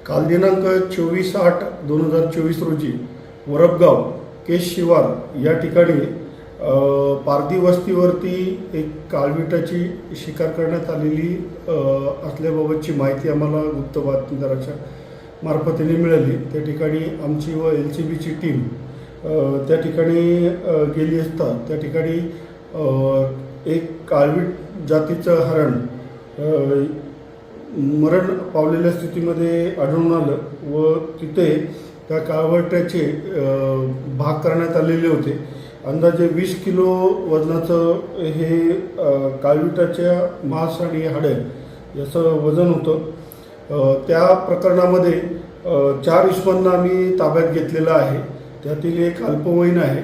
काल दिनांक 24/8/2024 रोजी वरपगाव केश शिवार या ठिकाणी पारधी वस्तीवरती एक काळविटाची शिकार करण्यात आलेली असल्याबाबतची माहिती आम्हाला गुप्त बातमीदाराच्या मार्फतीने मिळाली। त्या ठिकाणी आमची व LCBची टीम त्या ठिकाणी गेली असता त्या ठिकाणी एक काळवीट जातीचं हरण मरण पावलेल्या स्थितीमध्ये आढळून आलं व तिथे त्या काळवटाचे भाग करण्यात आलेले होते। अंदाजे 20 किलो वजनाचं हे काळविटाच्या मांस आणि हाडे याचं वजन होतं। त्या प्रकरणामध्ये 4 इसमांना आम्ही ताब्यात घेतलेलं आहे, त्यातील एक अल्पवयीन आहे।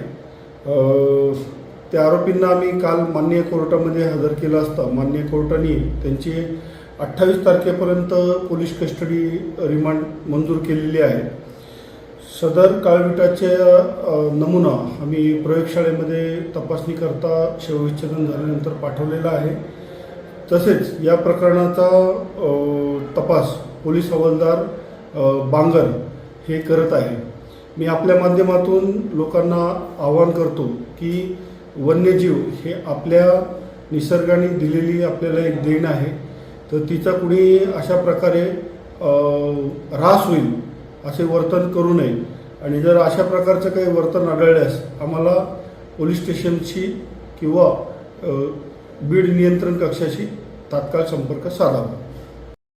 त्या आरोपींना आम्ही काल माननीय कोर्टामध्ये हजर केलं असता माननीय कोर्टाने त्यांची 28 तारखेपर्यंत पोलीस कस्टडी रिमांड मंजूर केलेली आहे। सदर काळविटाचे नमुना आम्ही प्रयोगशाळेमध्ये तपासणी करता शवविच्छेदन झाल्यानंतर पाठवलेला आहे। तसेच या प्रकरणाचा तपास पोलीस हवालदार बांगर हे करत आहे। मी आपल्या माध्यमातून लोकांना आवाहन करतो की वन्यजीव हे आपल्या निसर्गाने दिलेली आपल्याला एक देण आहे, तर तिचा कुणी अशा प्रकारे ऱ्हास होईल असे वर्तन करू नये आणि जर अशा प्रकारचं काही वर्तन आढळल्यास आम्हाला पोलीस स्टेशनशी किंवा बीड नियंत्रण कक्षाशी तात्काळ संपर्क साधावा।